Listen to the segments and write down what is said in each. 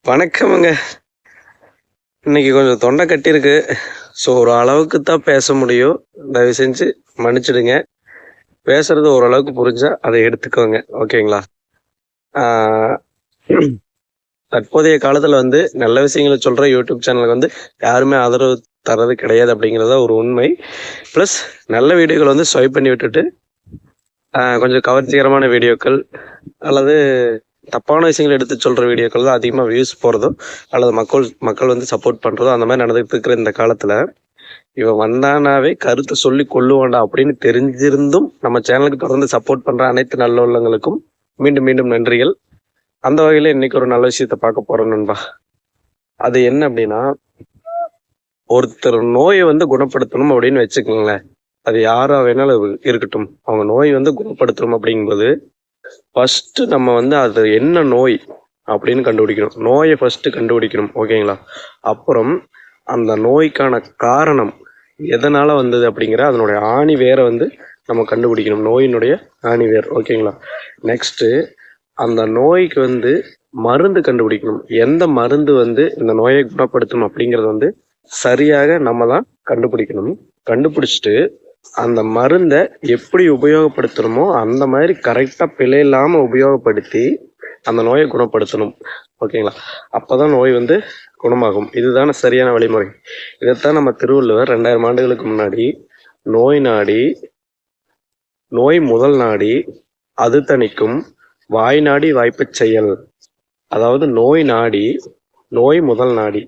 வணக்கமுங்க. இன்னைக்கு கொஞ்சம் தொண்டை கட்டியிருக்கு. ஸோ ஒரு அளவுக்கு தான் பேச முடியும். தயவு செஞ்சு மன்னிச்சிடுங்க. பேசுறது ஓரளவுக்கு புரிஞ்சா அதை எடுத்துக்கோங்க. ஓகேங்களா? ஆ தற்போதைய காலத்துல நல்ல விஷயங்கள சொல்ற யூடியூப் சேனலுக்கு யாருமே ஆதரவு தர்றது கிடையாது அப்படிங்கிறது தான் ஒரு உண்மை. ப்ளஸ் நல்ல வீடியோக்கள் ஸ்வைப் பண்ணி விட்டுட்டு, கொஞ்சம் கவர்ச்சிகரமான வீடியோக்கள் அல்லது தப்பான விஷயங்களை எடுத்து சொல்கிற வீடியோக்கள் தான் அதிகமாக வியூஸ் போகிறதோ அல்லது மக்கள் சப்போர்ட் பண்ணுறதோ அந்த மாதிரி நடந்துகிட்டு இருக்கிற இந்த காலத்தில் இவன் வந்தானாவே கருத்தை சொல்லி கொள்ளுவாண்டா அப்படின்னு தெரிஞ்சிருந்தும் நம்ம சேனலுக்கு தொடர்ந்து சப்போர்ட் பண்ணுற அனைத்து நல்ல உள்ளங்களுக்கும் மீண்டும் மீண்டும் நன்றிகள். அந்த வகையில் இன்னைக்கு ஒரு நல்ல விஷயத்த பார்க்க போகிறோம் நண்பா. அது என்ன அப்படின்னா, ஒருத்தர் நோயை குணப்படுத்தணும் அப்படின்னு வச்சுக்கோங்களேன். அது யாரா வேணாலும் இருக்கட்டும். அவங்க நோய் குணப்படுத்தணும் அப்படிங்கும்போது ஃபர்ஸ்ட் நம்ம அது என்ன நோய் அப்படின்னு கண்டுபிடிக்கணும். நோயை ஃபர்ஸ்ட் கண்டுபிடிக்கணும். ஓகேங்களா? அப்புறம் அந்த நோய்க்கான காரணம் எதனால வந்தது அப்படிங்கிற அதனுடைய ஆணி வேரை நம்ம கண்டுபிடிக்கணும். நோயினுடைய ஆணி வேர். ஓகேங்களா? நெக்ஸ்ட் அந்த நோய்க்கு மருந்து கண்டுபிடிக்கணும். எந்த மருந்து இந்த நோயை குணப்படுத்தணும் அப்படிங்கிறது சரியாக நம்ம தான் கண்டுபிடிக்கணும். கண்டுபிடிச்சிட்டு அந்த மருந்தை எப்படி உபயோகப்படுத்தணுமோ அந்த மாதிரி கரெக்டாக பிழை இல்லாமல் உபயோகப்படுத்தி அந்த நோயை குணப்படுத்தணும். ஓகேங்களா? அப்போதான் நோய் குணமாகும். இதுதானே சரியான வழிமுறை. இதைத்தான் நம்ம திருவள்ளுவர் 2000 ஆண்டுகளுக்கு முன்னாடி நோய் நாடி, நோய் முதல் நாடி அது தணிக்கும், வாய் நாடி வாய்ப்பச் செயல். அதாவது நோய் நாடி, நோய் முதல் நாடி.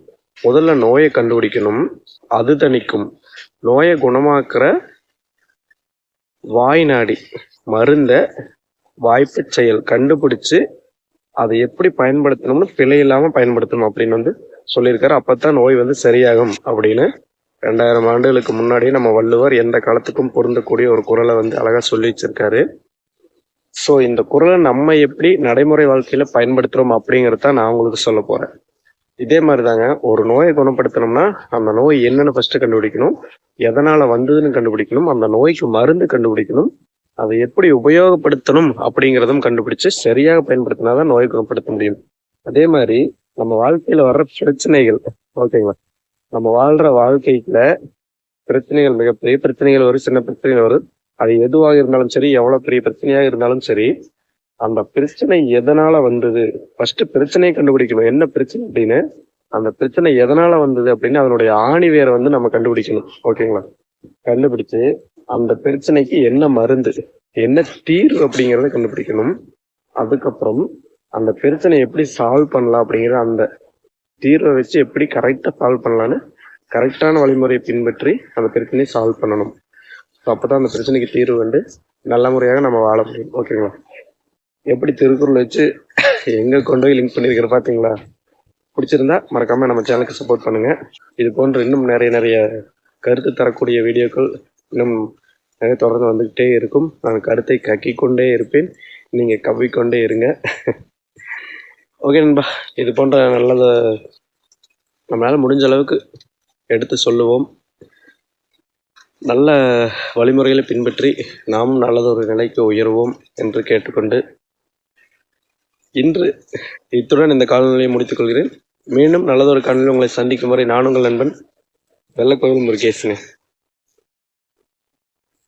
முதல்ல நோயை கண்டுபிடிக்கணும், அது தணிக்கும். நோயை குணமாக்குற வாய் நாடி, மருந்த வாய்ப்பு செயல் கண்டுபிடிச்சு அதை எப்படி பயன்படுத்தணும்னு பிழை இல்லாம பயன்படுத்தணும் அப்படின்னு சொல்லியிருக்காரு. அப்பதான் நோய் சரியாகும் அப்படின்னு 2000 ஆண்டுகளுக்கு முன்னாடியே நம்ம வள்ளுவர் எந்த காலத்துக்கும் பொருந்தக்கூடிய ஒரு குறளை அழகா சொல்லி வச்சிருக்காரு. ஸோ இந்த குறளை நம்ம எப்படி நடைமுறை வாழ்க்கையில பயன்படுத்துறோம் அப்படிங்கிறத நான் உங்களுக்கு சொல்ல போறேன். இதே மாதிரி தாங்க, ஒரு நோயை குணப்படுத்தணும்னா அந்த நோய் என்னன்னு ஃபர்ஸ்ட் கண்டுபிடிக்கணும், எதனால வந்ததுன்னு கண்டுபிடிக்கணும், அந்த நோய்க்கு மருந்து கண்டுபிடிக்கணும், அதை எப்படி உபயோகப்படுத்தணும் அப்படிங்கிறதும் கண்டுபிடிச்சு சரியாக பயன்படுத்தினாதான் நோயை குணப்படுத்த முடியும். அதே மாதிரி நம்ம வாழ்க்கையில வர்ற பிரச்சனைகள், ஓகேங்களா, நம்ம வாழ்ற வாழ்க்கையில பிரச்சனைகள், மிகப்பெரிய பிரச்சனைகள் வரும், சின்ன பிரச்சனைகள் வரும். அது எதுவாக இருந்தாலும் சரி, எவ்வளவு பெரிய பிரச்சனையாக இருந்தாலும் சரி, அந்த பிரச்சனை எதனால வந்தது ஃபர்ஸ்ட் பிரச்சனையை கண்டுபிடிக்கணும். என்ன பிரச்சனை அப்படின்னு, அந்த பிரச்சனை எதனால வந்தது அப்படின்னு அதனுடைய ஆணி வேரை நம்ம கண்டுபிடிக்கணும். ஓகேங்களா? கண்டுபிடிச்சு அந்த பிரச்சனைக்கு என்ன மருந்து, என்ன தீர்வு அப்படிங்கிறத கண்டுபிடிக்கணும். அதுக்கப்புறம் அந்த பிரச்சனை எப்படி சால்வ் பண்ணலாம் அப்படிங்கிற அந்த தீர்வை வச்சு எப்படி கரெக்டா சால்வ் பண்ணலான்னு கரெக்டான வழிமுறையை பின்பற்றி அந்த பிரச்சனையை சால்வ் பண்ணணும். அப்பதான் அந்த பிரச்சனைக்கு தீர்வு நல்ல முறையாக நம்ம வாழ முடியும். ஓகேங்களா? எப்படி திருக்குறள் வச்சு எங்க கொண்டு போய் லிங்க் பண்ணியிருக்கிற பாத்தீங்களா? பிடிச்சிருந்தா மறக்காம நம்ம சேனலுக்கு சப்போர்ட் பண்ணுங்க. இது போன்ற இன்னும் நிறைய கருத்து தரக்கூடிய வீடியோக்கள் இன்னும் நிறைய தொடர்ந்து வந்துகிட்டே இருக்கும். நான் கருத்தை கக்கிக்கொண்டே இருப்பேன், நீங்க கவ்விக்கொண்டே இருங்க. ஓகே நண்பா, இது போன்ற நல்லதை நம்மளால முடிஞ்ச அளவுக்கு எடுத்து சொல்லுவோம். நல்ல வழிமுறைகளை பின்பற்றி நாமும் நல்லதொரு நிலைக்கு உயர்வோம் என்று கேட்டுக்கொண்டு இன்று இத்துடன் இந்த காலநிலையை முடித்துக் கொள்கிறேன். மீண்டும் நல்லதொரு காலநிலை உங்களை சந்திக்கும் வரை நான் உங்கள் நண்பன் வெள்ளக்கோவில் முருகேசன்.